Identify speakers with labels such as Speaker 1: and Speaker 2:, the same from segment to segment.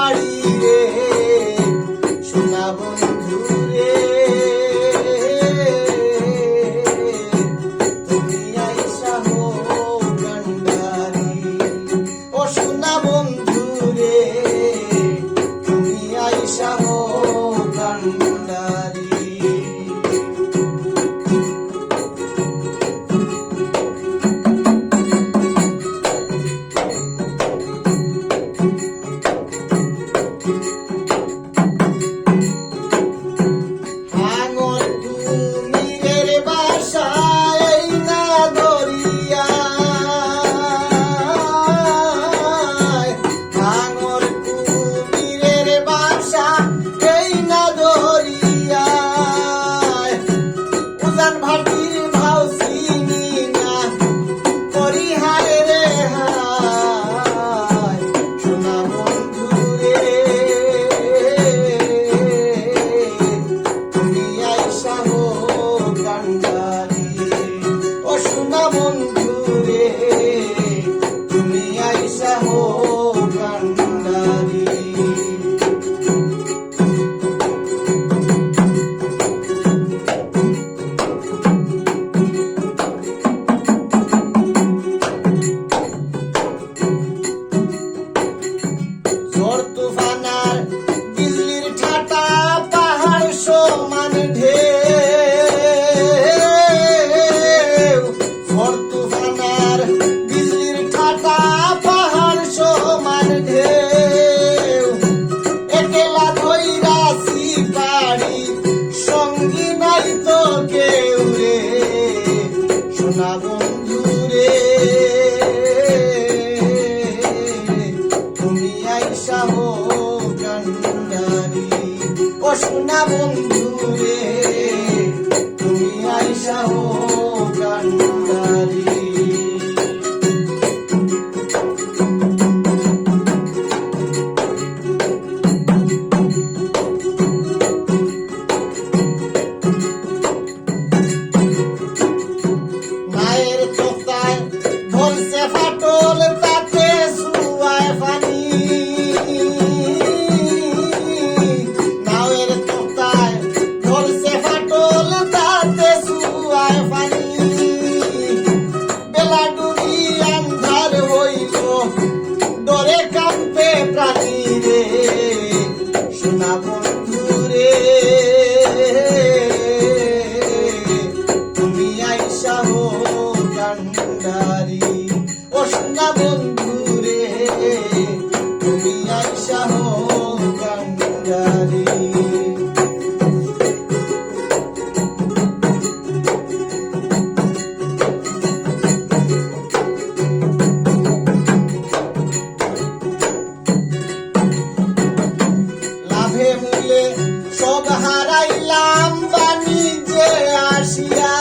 Speaker 1: বাড়ি রে সোনা বন্ধু রে তুমি আইসা হো কান্ডারি ও সোনা বন্ধু রে তুমি আইসা হো কান্ডারি সোনা বন্ধু রে তুমি আইসা হো কান্ডারি ও সোনা বন্ধু রে তুমি আইসা হো কান্ডারি সোনা বন্ধু রে তুমি আইসা হো কান্ডারি ও সোনা বন্ধু রে তুমি আইসা হো কান্ডারি সব হারাইলাম বাণিজ্যে আসিয়া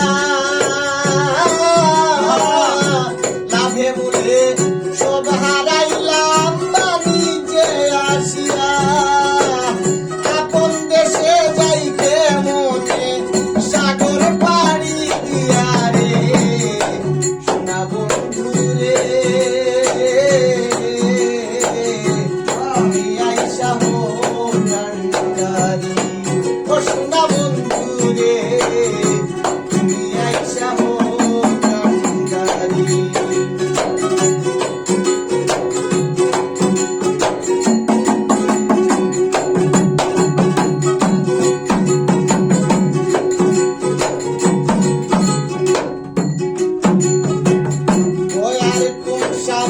Speaker 1: লাভে মূলে সব হারাইলাম বাণিজ্যে আসিয়া আপন দেশে যাইতে মনে সাগর পাড়ি দিয়া রে সোনা বন্ধু রে আমি আইসা হো কান্ডারি ও সোনা বন্ধু রে তুমি আইসা হো কান্ডারি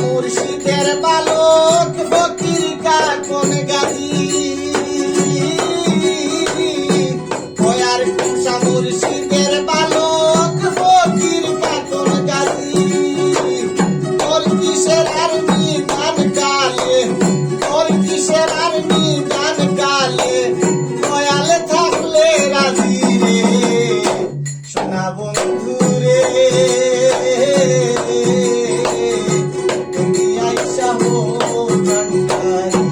Speaker 1: মুর্শিদের বালক ফকির কাকন গাজী মুর্শিদের বালক ফকির কাকন গাজী তোর কিসের আর নিদান কালে তোর কিসের আর নিদান কালে দয়াল থাকলে রাজি রে সোনা বন্ধু রে তুমি আইসা হো কান্ডারি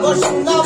Speaker 1: ও সোনা